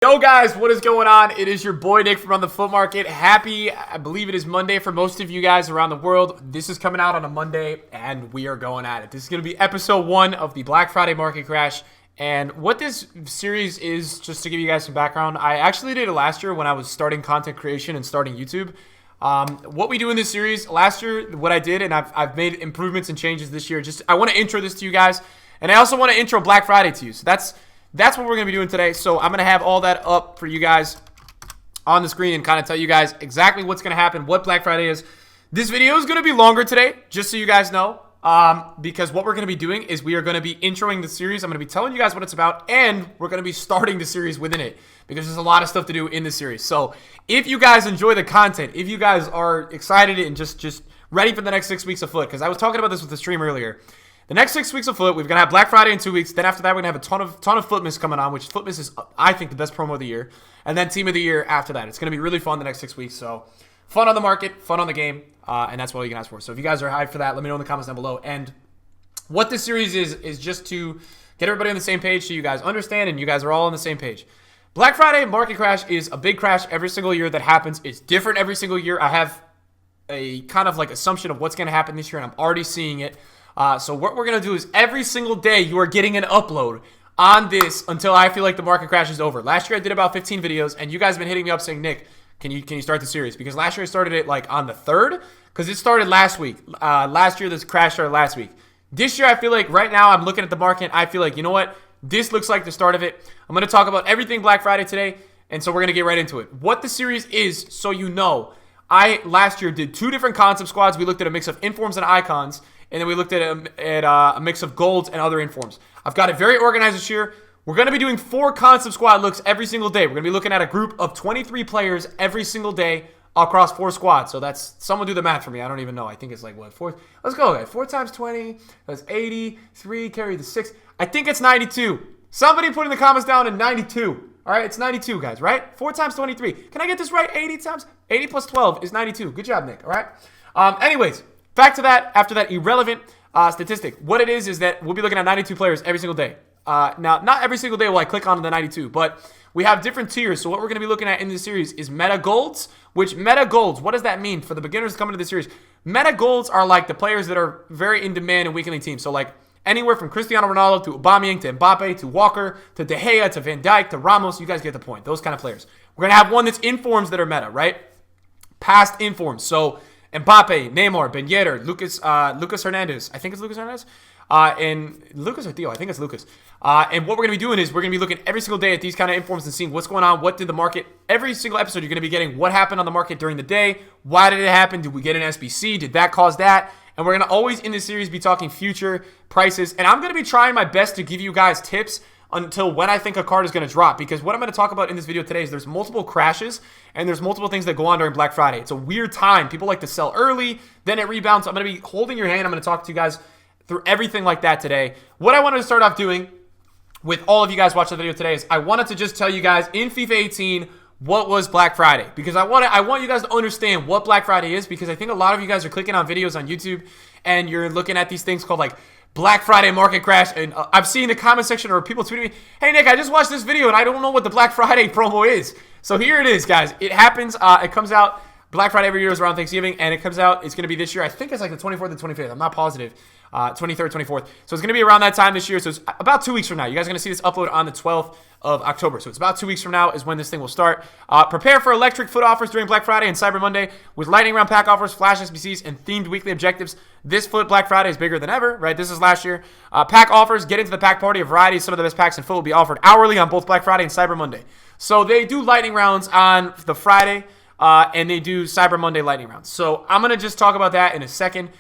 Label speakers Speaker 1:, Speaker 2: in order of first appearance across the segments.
Speaker 1: Yo guys, what is going on? It is your boy Nick from On The Foot Market. Happy, I believe it is Monday for most of you guys around the world. This is coming out on a Monday and we are going at it. This is going to be episode 1 of the Black Friday market crash. And what this series is, just to give you guys some background, I actually did it last year when I was starting content creation and starting YouTube. What we do in this series, last year, what I did, and I've made improvements and changes this year. I want to intro this to you guys. And I also want to intro Black Friday to you. So that's what we're going to be doing today. So I'm going to have all that up for you guys on the screen and kind of tell you guys exactly what's going to happen, what Black Friday is. This video is going to be longer today, just so you guys know, because what we're going to be doing is we are going to be introing the series. I'm going to be telling you guys what it's about, and we're going to be starting the series within it because there's a lot of stuff to do in the series. So if you guys enjoy the content, if you guys are excited and just ready for the next 6 weeks of foot, because I was talking about this with the stream earlier. The next 6 weeks of foot, we're going to have Black Friday in 2 weeks. Then after that, we're going to have a ton of Footmas coming on, which Footmas is, I think, the best promo of the year. And then Team of the Year after that. It's going to be really fun the next 6 weeks. So fun on the market, fun on the game, and that's what you can ask for. So if you guys are hyped for that, let me know in the comments down below. And what this series is just to get everybody on the same page so you guys understand and you guys are all on the same page. Black Friday market crash is a big crash every single year that happens. It's different every single year. I have a kind of like assumption of what's going to happen this year, and I'm already seeing it. So what we're going to do is every single day you are getting an upload on this until I feel like the market crash is over. Last year I did about 15 videos, and you guys have been hitting me up saying, Nick, can you start the series? Because last year I started it like on the 3rd, because it started last week. Last year this crash started last week. This year I feel like right now I'm looking at the market. I feel like, you know what? This looks like the start of it. I'm going to talk about everything Black Friday today, and so we're going to get right into it. What the series is, so you know, I last year did 2 different concept squads. We looked at a mix of informs and icons. And then we looked at a mix of golds and other informs. I've got it very organized this year. We're going to be doing 4 concept squad looks every single day. We're going to be looking at a group of 23 players every single day across 4 squads. So that's, someone do the math for me. I don't even know. I think it's like, what, 4? Let's go, guys. 4 times 20. That's 80. 3, carry the 6. I think it's 92. Somebody put in the comments down in 92. All right, it's 92, guys, right? 4 times 23. Can I get this right? 80 times? 80 plus 12 is 92. Good job, Nick, all right? Anyways. Back to that, after that irrelevant statistic. What it is that we'll be looking at 92 players every single day. Now, not every single day will I click on the 92, but we have different tiers. So what we're going to be looking at in this series is meta golds, what does that mean for the beginners coming to the series? Meta golds are like the players that are very in demand in weekly teams. So like anywhere from Cristiano Ronaldo to Aubameyang to Mbappe to Walker to De Gea to Van Dijk to Ramos. You guys get the point. Those kind of players. We're going to have one that's informs that are meta, right? Past informs. So Mbappe, Neymar, Ben Yedder, Lucas Hernandez. I think it's Lucas Hernandez. And Lucas or Theo. I think it's Lucas. And what we're going to be doing is we're going to be looking every single day at these kind of informs and seeing what's going on. What did the market, every single episode, you're going to be getting what happened on the market during the day. Why did it happen? Did we get an SBC? Did that cause that? And we're going to always in this series be talking future prices. And I'm going to be trying my best to give you guys tips until when I think a card is going to drop. Because what I'm going to talk about in this video today is there's multiple crashes and there's multiple things that go on during Black Friday. It's a weird time. People like to sell early, then it rebounds. I'm going to be holding your hand. I'm going to talk to you guys through everything like that today. What I wanted to start off doing with all of you guys watching the video today is I wanted to just tell you guys in FIFA 18 what was Black Friday. Because I want you guys to understand what Black Friday is, because I think a lot of you guys are clicking on videos on YouTube and you're looking at these things called like Black Friday market crash, and I've seen the comment section or people tweeting me, hey Nick, I just watched this video and I don't know what the Black Friday promo is. So here it is, guys. It happens, it comes out, Black Friday every year is around Thanksgiving, and it comes out, it's going to be this year, I think it's like the 24th and 25th, I'm not positive, 23rd, 24th. So it's going to be around that time this year, so it's about 2 weeks from now. You guys are going to see this upload on the 12th of October. So it's about 2 weeks from now is when this thing will start. Prepare for electric foot offers during Black Friday and Cyber Monday with lightning round pack offers, flash SBCs, and themed weekly objectives. This foot Black Friday is bigger than ever, right? This is last year. Pack offers, get into the pack party. A variety of some of the best packs in foot will be offered hourly on both Black Friday and Cyber Monday. So they do lightning rounds on the Friday, and they do Cyber Monday lightning rounds. So I'm going to just talk about that in a second.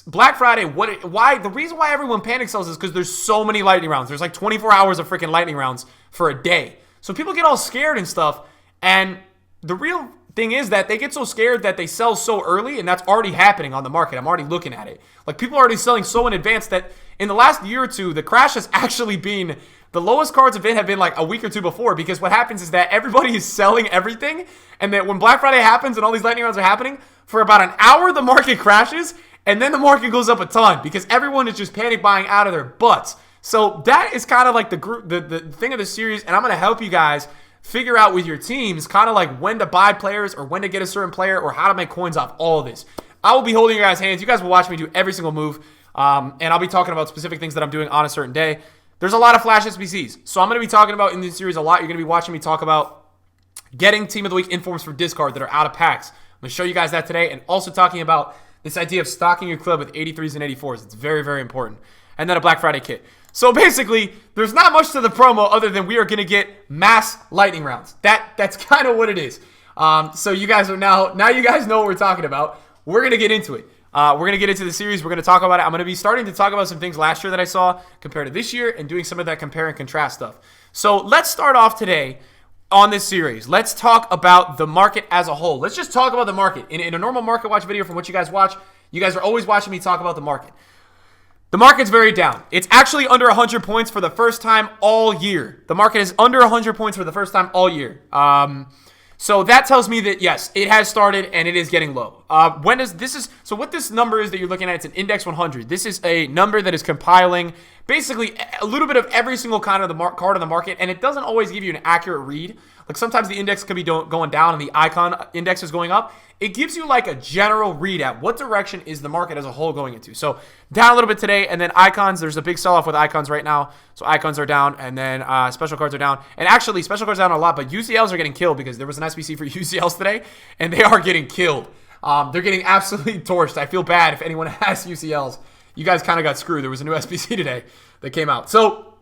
Speaker 1: Black Friday, the reason why everyone panic sells is because there's so many lightning rounds. There's like 24 hours of freaking lightning rounds for a day. So people get all scared and stuff. And the real thing is that they get so scared that they sell so early, and that's already happening on the market. I'm already looking at it. Like people are already selling so in advance that in the last year or two, the crash has actually been, the lowest cards have been like a week or two before, because what happens is that everybody is selling everything, and that when Black Friday happens and all these lightning rounds are happening, for about an hour the market crashes, and then the market goes up a ton because everyone is just panic buying out of their butts. So that is kind of like the thing of the series, and I'm going to help you guys figure out with your teams kind of like when to buy players or when to get a certain player or how to make coins off all of this. I will be holding your guys' hands. You guys will watch me do every single move, and I'll be talking about specific things that I'm doing on a certain day. There's a lot of Flash SBCs, so I'm going to be talking about in this series a lot. You're going to be watching me talk about getting Team of the Week informs for discard that are out of packs. I'm going to show you guys that today, and also talking about this idea of stocking your club with 83s and 84s. It's very, very important. And then a Black Friday kit. So basically, there's not much to the promo other than we are going to get mass lightning rounds. That's kind of what it is. So you guys are now you guys know what we're talking about. We're going to get into it. We're going to get into the series. We're going to talk about it. I'm going to be starting to talk about some things last year that I saw compared to this year and doing some of that compare and contrast stuff. So let's start off today on this series. Let's talk about the market as a whole. Let's just talk about the market. In a normal market watch video from what you guys watch, you guys are always watching me talk about the market. The market's very down. It's actually under 100 points for the first time all year. The market is under 100 points for the first time all year. So that tells me that, yes, it has started and it is getting low. So what this number is that you're looking at, it's an index 100. This is a number that is compiling basically a little bit of every single kind of the card on the market, and it doesn't always give you an accurate read. Like sometimes the index could be going down and the icon index is going up. It gives you like a general read at what direction is the market as a whole going into. So down a little bit today, and then icons, there's a big sell-off with icons right now. So icons are down, and then special cards are down. And actually, special cards are down a lot, but UCLs are getting killed because there was an SBC for UCLs today, and they are getting killed. They're getting absolutely torched. I feel bad if anyone has UCLs. You guys kind of got screwed. There was a new SBC today that came out. So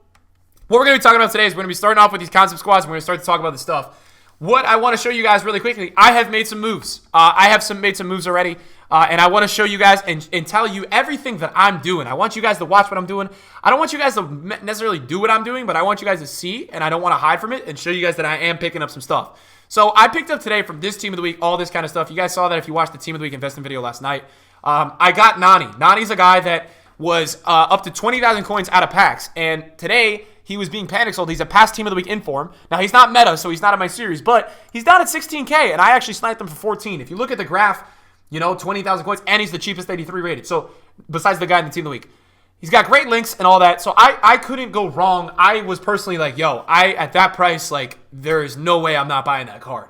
Speaker 1: what we're going to be talking about today is we're going to be starting off with these concept squads, and we're going to start to talk about this stuff. What I want to show you guys really quickly, I have made some moves. I have made some moves already, and I want to show you guys and tell you everything that I'm doing. I want you guys to watch what I'm doing. I don't want you guys to necessarily do what I'm doing, but I want you guys to see, and I don't want to hide from it, and show you guys that I am picking up some stuff. So I picked up today from this Team of the Week, all this kind of stuff. You guys saw that if you watched the Team of the Week investing video last night. I got Nani. Nani's a guy that was up to 20,000 coins out of packs, and today he was being panic sold. He's a past Team of the Week inform. Now, he's not meta, so he's not in my series, but he's down at 16K, and I actually sniped him for 14. If you look at the graph, 20,000 coins, and he's the cheapest 83 rated. So, besides the guy in the Team of the Week. He's got great links and all that, so I couldn't go wrong. I was personally like, at that price, like, there is no way I'm not buying that card.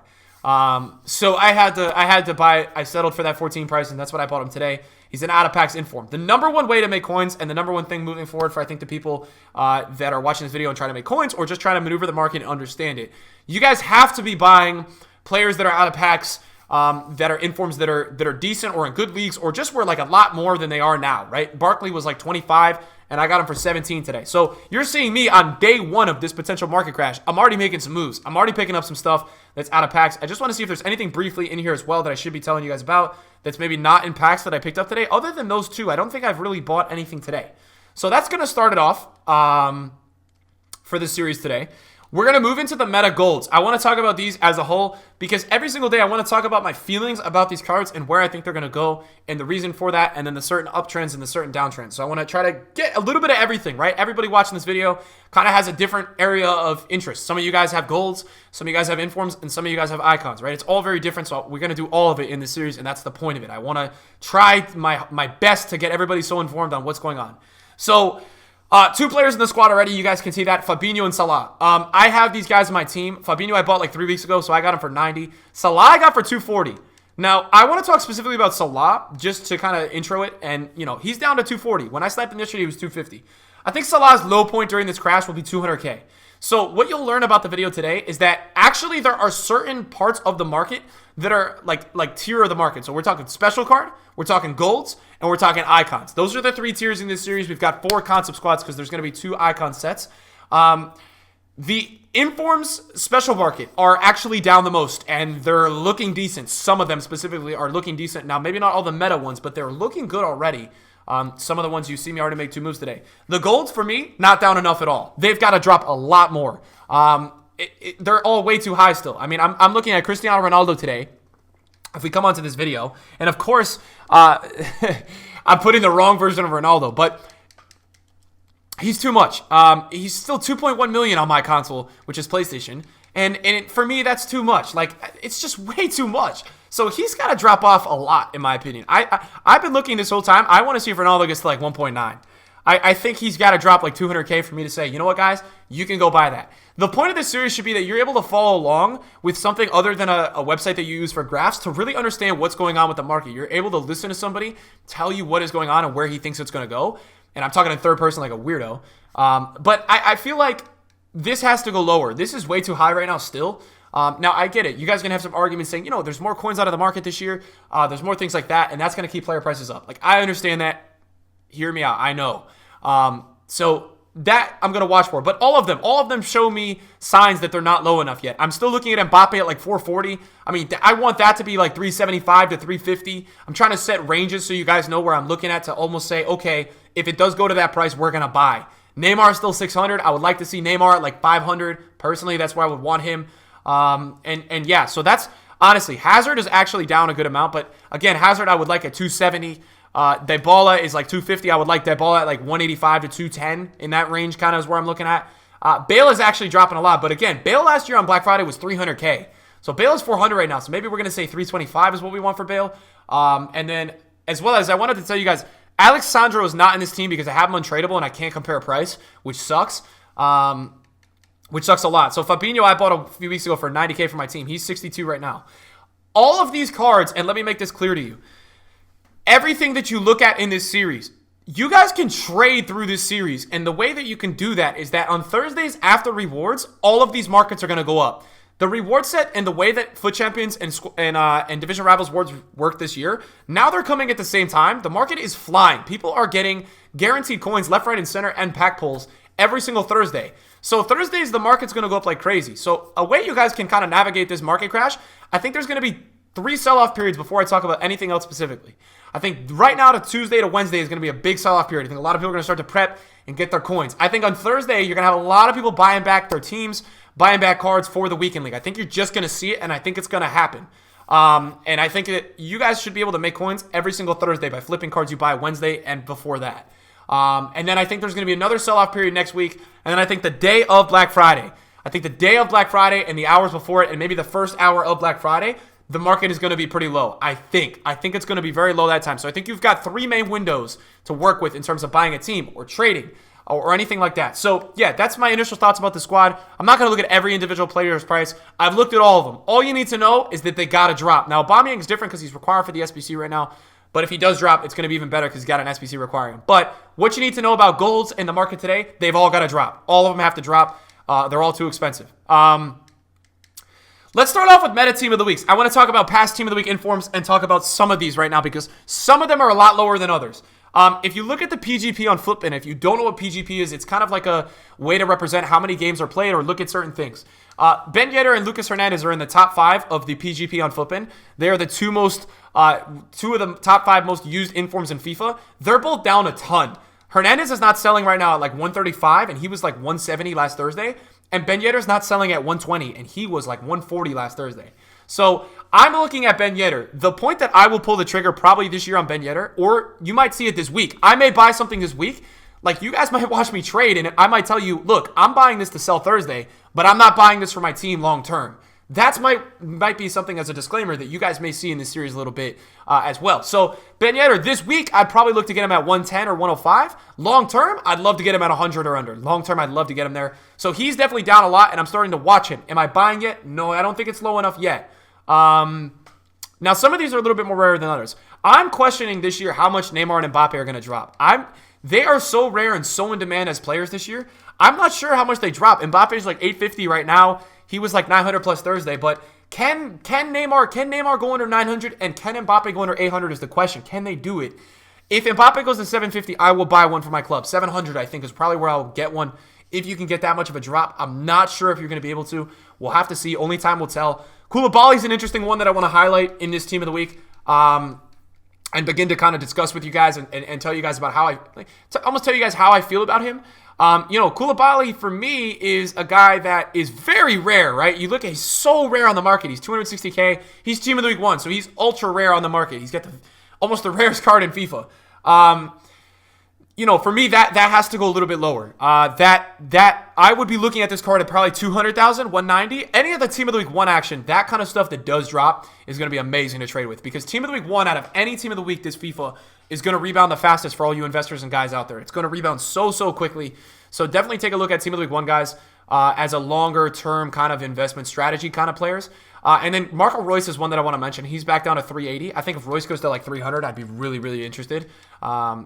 Speaker 1: So I had to buy it. I settled for that 14 price, and that's what I bought him today. He's an out-of-packs inform. The number one way to make coins and the number one thing moving forward for, I think, the people that are watching this video and trying to make coins or just trying to maneuver the market and understand it, you guys have to be buying players that are out-of-packs, that are informs that are decent or in good leagues or just were like a lot more than they are now, right? Barkley was like 25, and I got him for 17 today. So you're seeing me on day one of this potential market crash. I'm already making some moves. I'm already picking up some stuff that's out of packs. I just want to see if there's anything briefly in here as well that I should be telling you guys about that's maybe not in packs that I picked up today. Other than those two, I don't think I've really bought anything today. So that's going to start it off for this series today. We're going to move into the meta golds. I want to talk about these as a whole because every single day I want to talk about my feelings about these cards and where I think they're going to go and the reason for that and then the certain uptrends and the certain downtrends. So I want to try to get a little bit of everything, right? Everybody watching this video kind of has a different area of interest. Some of you guys have golds, some of you guys have informs, and some of you guys have icons, right? It's all very different, so we're going to do all of it in this series, and that's the point of it. I want to try my best to get everybody so informed on what's going on. So two players in the squad already. You guys can see that. Fabinho and Salah. I have these guys in my team. Fabinho I bought like 3 weeks ago, so I got him for 90. Salah I got for 240. Now, I want to talk specifically about Salah just to kind of intro it. And, he's down to 240. When I sniped him yesterday, he was 250. I think Salah's low point during this crash will be 200K. So what you'll learn about the video today is that actually there are certain parts of the market that are like tier of the market. So we're talking special card, we're talking golds, and we're talking icons. Those are the 3 tiers in this series. We've got 4 concept squads because there's going to be 2 icon sets. The informs special market are actually down the most, and they're looking decent. Some of them specifically are looking decent. Now, maybe not all the meta ones, but they're looking good already. Some of the ones you see me already make 2 moves today. The golds, for me, not down enough at all. They've got to drop a lot more. They're all way too high still. I mean, I'm looking at Cristiano Ronaldo today. If we come onto this video, and of course, I'm putting the wrong version of Ronaldo, but he's too much. He's still 2.1 million on my console, which is PlayStation, and for me, that's too much. Like, it's just way too much. So he's got to drop off a lot, in my opinion. I've been looking this whole time. I want to see if Ronaldo gets to like 1.9. I think he's got to drop like 200K for me to say, you know what, guys, you can go buy that. The point of this series should be that you're able to follow along with something other than a website that you use for graphs to really understand what's going on with the market. You're able to listen to somebody tell you what is going on and where he thinks it's going to go. And I'm talking in third person like a weirdo. But I feel like this has to go lower. This is way too high right now still. Now, I get it. You guys are going to have some arguments saying, there's more coins out of the market this year. There's more things like that, and that's going to keep player prices up. Like, I understand that. Hear me out. I know. So that I'm going to watch for. But all of them show me signs that they're not low enough yet. I'm still looking at Mbappe at like 440. I mean, I want that to be like 375 to 350. I'm trying to set ranges so you guys know where I'm looking at to almost say, okay, if it does go to that price, we're going to buy. Neymar is still 600. I would like to see Neymar at like 500. Personally, that's where I would want him. And yeah, so that's honestly, Hazard is actually down a good amount, but again, Hazard I would like at 270. Dybala is like 250. I would like Dybala at like 185 to 210 in that range, kind of is where I'm looking at. Bale is actually dropping a lot, but again, Bale last year on Black Friday was 300K. So Bale is 400 right now. So maybe we're going to say 325 is what we want for Bale. And then as well as I wanted to tell you guys, Alex Sandro is not in this team because I have him untradeable and I can't compare price, which sucks. Which sucks a lot. So Fabinho, I bought a few weeks ago for 90K for my team. He's 62 right now. All of these cards, and let me make this clear to you, everything that you look at in this series, you guys can trade through this series. And the way that you can do that is that on Thursdays after rewards, all of these markets are going to go up. The reward set and the way that Foot Champions and Division Rivals awards work this year, now they're coming at the same time. The market is flying. People are getting guaranteed coins left, right, and center and pack pulls every single Thursday. So Thursdays, the market's going to go up like crazy. So a way you guys can kind of navigate this market crash, I think there's going to be 3 sell-off periods before I talk about anything else specifically. I think right now to Tuesday to Wednesday is going to be a big sell-off period. I think a lot of people are going to start to prep and get their coins. I think on Thursday, you're going to have a lot of people buying back their teams, buying back cards for the weekend league. I think you're just going to see it, and I think it's going to happen. And I think that you guys should be able to make coins every single Thursday by flipping cards you buy Wednesday and before that. And then I think there's going to be another sell-off period next week. And then I think the day of Black Friday, and the hours before it, and maybe the first hour of Black Friday, the market is going to be pretty low. I think it's going to be very low that time. So I think you've got 3 main windows to work with in terms of buying a team or trading or anything like that. So yeah, that's my initial thoughts about the squad. I'm not going to look at every individual player's price. I've looked at all of them. All you need to know is that they got to drop. Now, Aubameyang is different because he's required for the SBC right now. But if he does drop, it's going to be even better because he's got an SBC requiring him. But what you need to know about golds in the market today, they've all got to drop. All of them have to drop. They're all too expensive. Let's start off with meta team of the weeks. I want to talk about past team of the week informs and talk about some of these right now because some of them are a lot lower than others. If you look at the PGP on Flipin, if you don't know what PGP is, it's kind of like a way to represent how many games are played or look at certain things. Ben Yedder and Lucas Hernandez are in the top 5 of the PGP on Flipin. They are the two of the top 5 most used informs in FIFA. They're both down a ton. Hernandez is not selling right now at like 135, and he was like 170 last Thursday. And Ben Yedder's not selling at 120, and he was like 140 last Thursday. So I'm looking at Ben Yedder. The point that I will pull the trigger probably this year on Ben Yedder, or you might see it this week. I may buy something this week. Like, you guys might watch me trade, and I might tell you, look, I'm buying this to sell Thursday, but I'm not buying this for my team long term. That might be something as a disclaimer that you guys may see in this series a little bit as well. So Ben Yedder, this week, I'd probably look to get him at 110 or 105. Long term, I'd love to get him at 100 or under. Long term, I'd love to get him there. So he's definitely down a lot, and I'm starting to watch him. Am I buying it? No, I don't think it's low enough yet. Now, some of these are a little bit more rare than others. I'm questioning this year how much Neymar and Mbappe are going to drop. They are so rare and so in demand as players this year. I'm not sure how much they drop. Mbappe is like 850 right now. He was like 900 plus Thursday, but can Neymar go under 900 and can Mbappe go under 800 is the question. Can they do it? If Mbappe goes to 750, I will buy one for my club. 700, I think, is probably where I'll get one if you can get that much of a drop. I'm not sure if you're going to be able to. We'll have to see. Only time will tell. Koulibaly's an interesting one that I want to highlight in this team of the week. And begin to kind of discuss with you guys and tell you guys about how almost tell you guys how I feel about him. Koulibaly for me is a guy that is very rare, right? You look at, he's so rare on the market. He's 260K. He's team of the week 1, so he's ultra rare on the market. He's got almost the rarest card in FIFA. For me, that has to go a little bit lower. That I would be looking at this card at probably 200,000, 190. Any of the Team of the Week 1 action, that kind of stuff that does drop is going to be amazing to trade with because Team of the Week 1 out of any Team of the Week this FIFA is going to rebound the fastest for all you investors and guys out there. It's going to rebound so quickly. So definitely take a look at Team of the Week 1 guys as a longer-term kind of investment strategy kind of players. And then Marco Royce is one that I want to mention. He's back down to 380. I think if Royce goes to like 300, I'd be really interested.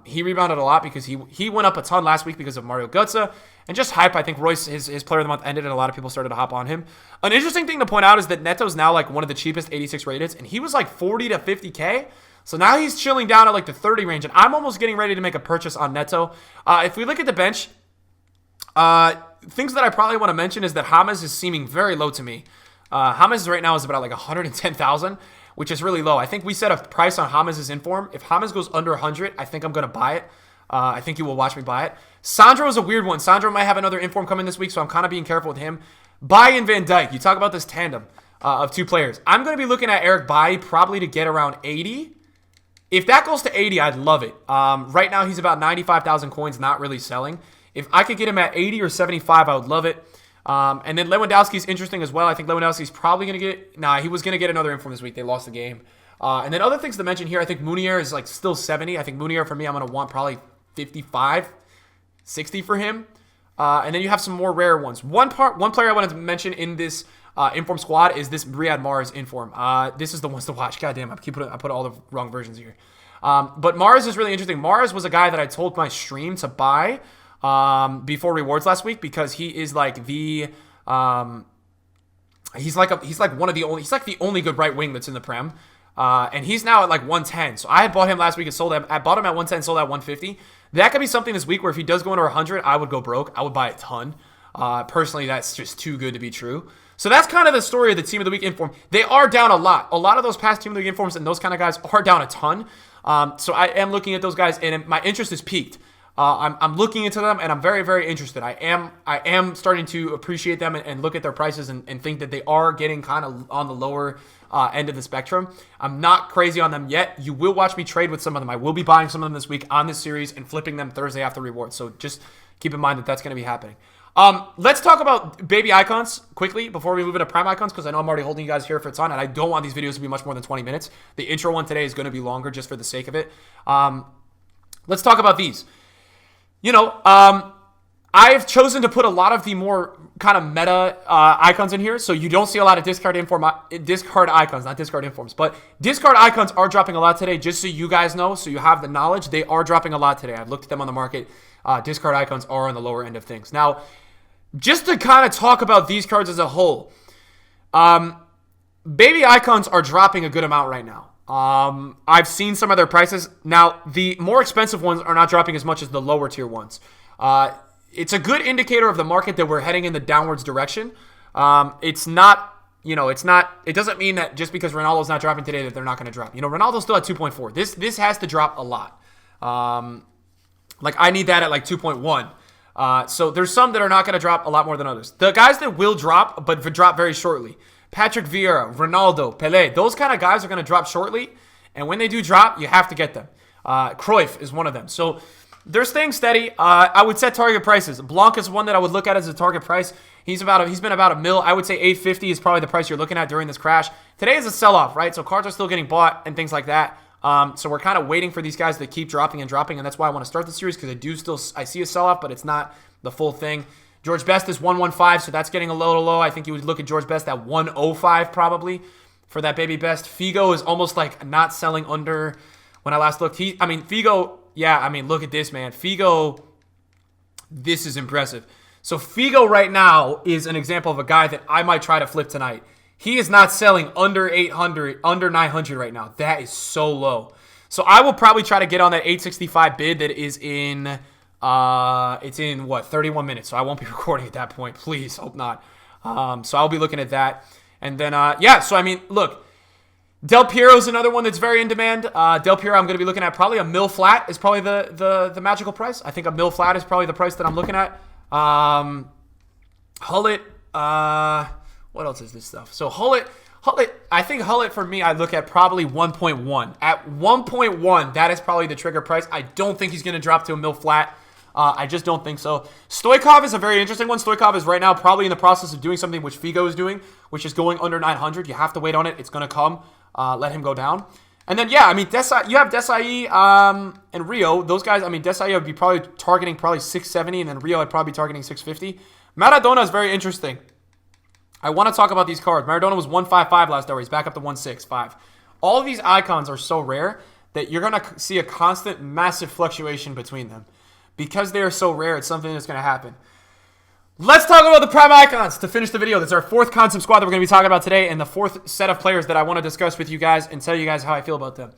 Speaker 1: He rebounded a lot because he went up a ton last week because of Mario Götze. And just hype, I think Royce, his player of the month ended, and a lot of people started to hop on him. An interesting thing to point out is that Neto's now like one of the cheapest 86 rated, and he was like 40 to 50K. So now he's chilling down at like the 30 range, and I'm almost getting ready to make a purchase on Neto. If we look at the bench, things that I probably want to mention is that James is seeming very low to me. James right now is about like 110,000, which is really low. I think we set a price on James' inform. If James goes under 100, I think I'm going to buy it. I think you will watch me buy it. Sandro is a weird one. Sandro might have another inform coming this week, so I'm kind of being careful with him. Bailly and Van Dijk. You talk about this tandem of two players. I'm going to be looking at Eric Bailly probably to get around 80. If that goes to 80, I'd love it. Right now, he's about 95,000 coins, not really selling. If I could get him at 80 or 75, I would love it. And then Lewandowski's interesting as well. I think Lewandowski's probably going to get... Nah, he was going to get another inform this week. They lost the game. And then other things to mention here, I think Munier is like still 70. I think Munier, for me, I'm going to want probably 55, 60 for him. And then you have some more rare ones. One player I wanted to mention in this inform squad is this Riyad Mahrez inform. This is the ones to watch. God damn, I put all the wrong versions here. But Mahrez is really interesting. Mahrez was a guy that I told my stream to buy before rewards last week because he is like the he's like the only good right wing that's in the Prem. And he's now at like 110. So I had bought him last week and sold him. I bought him at 110, sold at 150. That could be something this week where if he does go under 100, I would go broke. I would buy a ton. Personally, that's just too good to be true. So that's kind of the story of the Team of the Week inform. They are down a lot. A lot of those past Team of the Week informs and those kind of guys are down a ton. So I am looking at those guys, and my interest is peaked. I'm looking into them, and I'm very interested. I am starting to appreciate them and look at their prices and think that they are getting kind of on the lower end of the spectrum. I'm not crazy on them yet. You will watch me trade with some of them. I will be buying some of them this week on this series and flipping them Thursday after rewards. So just keep in mind that that's going to be happening. Let's talk about baby icons quickly before we move into prime icons, because I know I'm already holding you guys here for a ton, and I don't want these videos to be much more than 20 minutes. The intro one today is going to be longer just for the sake of it. Let's talk about these. You know, I've chosen to put a lot of the more kind of meta icons in here, so you don't see a lot of discard icons, not discard informs, but discard icons are dropping a lot today, just so you guys know, so you have the knowledge. They are dropping a lot today. I've looked at them on the market. Discard icons are on the lower end of things. Now, just to kind of talk about these cards as a whole, baby icons are dropping a good amount right now. I've seen some of their prices. Now, the more expensive ones are not dropping as much as the lower tier ones. It's a good indicator of the market that we're heading in the downwards direction. It's not, it doesn't mean that just because Ronaldo's not dropping today that they're not going to drop. Ronaldo's still at 2.4. This has to drop a lot. I need that at like 2.1. So there's some that are not going to drop a lot more than others. The guys that will drop, but drop very shortly, Patrick Vieira, Ronaldo, Pelé, those kind of guys are going to drop shortly. And when they do drop, you have to get them. Cruyff is one of them. So they're staying steady. I would set target prices. Blanc is one that I would look at as a target price. He's been about a mil. I would say 850 is probably the price you're looking at during this crash. Today is a sell-off, right? So cards are still getting bought and things like that. So we're kind of waiting for these guys to keep dropping, and that's why I want to start the series, because I see a sell-off, but it's not the full thing. George Best is 115, so that's getting a little low. I think you would look at George Best at 105 probably for that baby Best. Figo is almost like not selling under when I last looked. Figo, look at this, man. Figo, this is impressive. So Figo right now is an example of a guy that I might try to flip tonight. He is not selling under 800, under 900 right now. That is so low. So I will probably try to get on that 865 bid that is in, 31 minutes. So I won't be recording at that point. Please, hope not. So I'll be looking at that. And then, look, Del Piero is another one that's very in demand. Del Piero, I'm going to be looking at probably a mil flat is probably the magical price. I think a mil flat is probably the price that I'm looking at. Hullet, what else is this stuff? So Hullet, I think Hullet for me, I look at probably 1.1. At 1.1, that is probably the trigger price. I don't think he's going to drop to a mil flat. I just don't think so. Stoichkov is a very interesting one. Stoichkov is right now probably in the process of doing something which Figo is doing, which is going under 900. You have to wait on it. It's going to come. Let him go down. And then, yeah, I mean, you have Desai and Rio. Those guys, I mean, Desai would be probably targeting 670, and then Rio I'd probably be targeting 650. Maradona is very interesting. I want to talk about these cards. Maradona was 155 last hour. He's back up to 165. All of these icons are so rare that you're going to see a constant, massive fluctuation between them. Because they are so rare, it's something that's going to happen. Let's talk about the Prime Icons to finish the video. That's our fourth concept squad that we're going to be talking about today, and the fourth set of players that I want to discuss with you guys and tell you guys how I feel about them.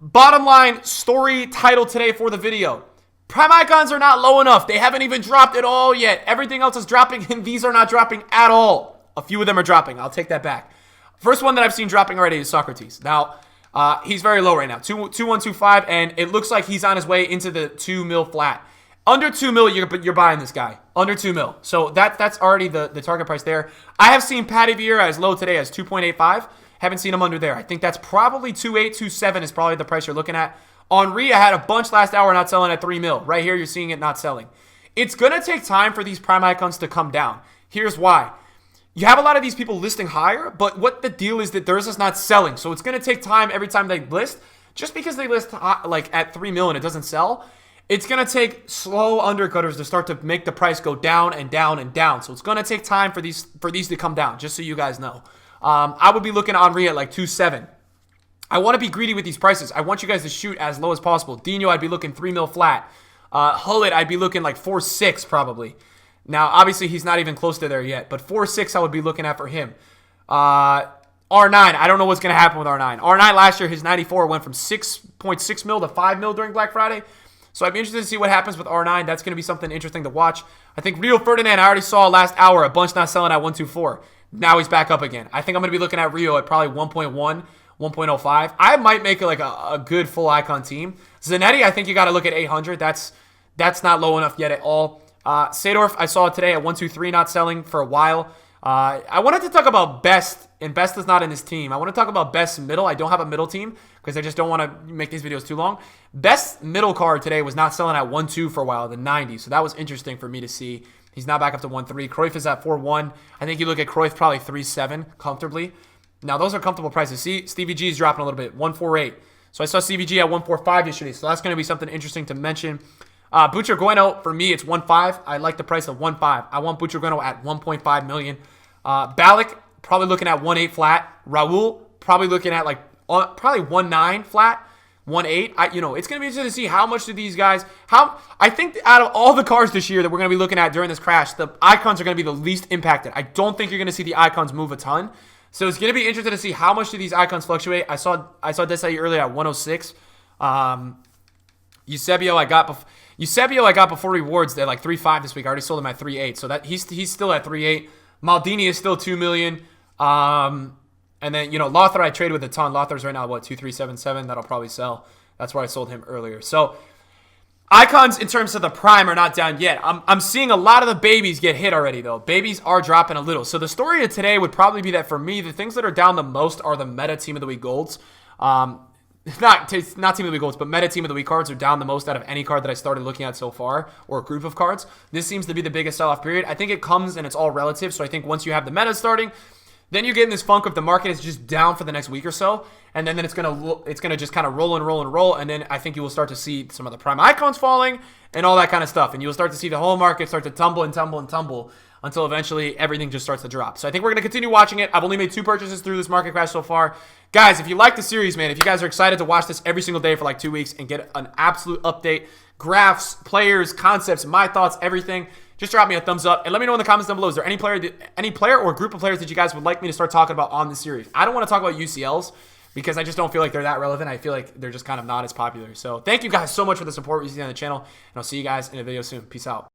Speaker 1: Bottom line, story, title today for the video. Prime Icons are not low enough. They haven't even dropped at all yet. Everything else is dropping, and these are not dropping at all. A few of them are dropping. I'll take that back. First one that I've seen dropping already is Socrates. Now, he's very low right now, 2.125, and it looks like he's on his way into the 2 mil flat. Under 2 mil, you're buying this guy. Under 2 mil. So that's already the target price there. I have seen Patty Vieira as low today as 2.85. Haven't seen him under there. I think that's probably 2.8, 2.7 is probably the price you're looking at. Henri, I had a bunch last hour not selling at 3 mil. Right here, you're seeing it not selling. It's going to take time for these Prime Icons to come down. Here's why. You have a lot of these people listing higher, but what the deal is that theirs is not selling. So it's going to take time every time they list. Just because they list like at 3 mil and it doesn't sell, it's going to take slow undercutters to start to make the price go down and down and down. So it's going to take time for these to come down, just so you guys know. I would be looking at Henri at like 2.7. I want to be greedy with these prices. I want you guys to shoot as low as possible. Dino, I'd be looking 3 mil flat. Hullet, I'd be looking like 4.6 probably. Now, obviously, he's not even close to there yet, but 4.6 I would be looking at for him. R9, I don't know what's going to happen with R9. R9 last year, his 94 went from 6.6 mil to 5 mil during Black Friday. So I'd be interested to see what happens with R9. That's going to be something interesting to watch. I think Rio Ferdinand, I already saw last hour, a bunch not selling at 1.24. Now he's back up again. I think I'm going to be looking at Rio at probably 1.1, 1.05. I might make it like a good full icon team. Zanetti, I think you got to look at 800. That's not low enough yet at all. Seedorf, I saw today at 1.23 not selling for a while. I wanted to talk about Best, and Best is not in this team. I want to talk about Best middle. I don't have a middle team because I just don't want to make these videos too long. Best middle card today was not selling at 1.2 for a while, the 90. So that was interesting for me to see. He's now back up to 1.3. Cruyff is at 4.1. I think you look at Cruyff probably 3.7 comfortably. Now those are comfortable prices. See, Stevie G is dropping a little bit, 1.48. So I saw CVG at 1.45 yesterday. So that's going to be something interesting to mention. Butragueno, for me, it's 1.5. I like the price of 1.5. I want Butragueno at 1.5 million. Ballack, probably looking at 1.8 flat. Raul, probably looking at like probably 1.9 flat, 1.8. It's going to be interesting to see how much do these guys, I think out of all the cars this year that we're going to be looking at during this crash, the icons are going to be the least impacted. I don't think you're going to see the icons move a ton. So it's going to be interesting to see how much do these icons fluctuate. I saw Desai earlier at 106. Eusebio I got before rewards at like 3.5 this week. I already sold him at 3.8. So that he's still at 3.8. Maldini is still 2 million. And then, Lothar I traded with a ton. Lothar's right now, 2.377. That'll probably sell. That's where I sold him earlier. So icons in terms of the prime are not down yet. I'm seeing a lot of the babies get hit already, though. Babies are dropping a little. So the story of today would probably be that for me, the things that are down the most are the meta team of the week golds. Not team of the week golds, but meta team of the week cards are down the most out of any card that I started looking at so far, or a group of cards. This seems to be the biggest sell-off period. I think it comes and it's all relative. So I think once you have the meta starting, then you get in this funk of the market is just down for the next week or so, and then it's gonna just kind of roll, and then I think you will start to see some of the prime icons falling and all that kind of stuff, and you will start to see the whole market start to tumble until eventually everything just starts to drop. So I think we're gonna continue watching it. I've only made 2 purchases through this market crash so far. Guys, if you like the series, man, if you guys are excited to watch this every single day for like 2 weeks and get an absolute update, graphs, players, concepts, my thoughts, everything, just drop me a thumbs up and let me know in the comments down below. Is there any player or group of players that you guys would like me to start talking about on this series? I don't want to talk about UCLs because I just don't feel like they're that relevant. I feel like they're just kind of not as popular. So thank you guys so much for the support you see on the channel, and I'll see you guys in a video soon. Peace out.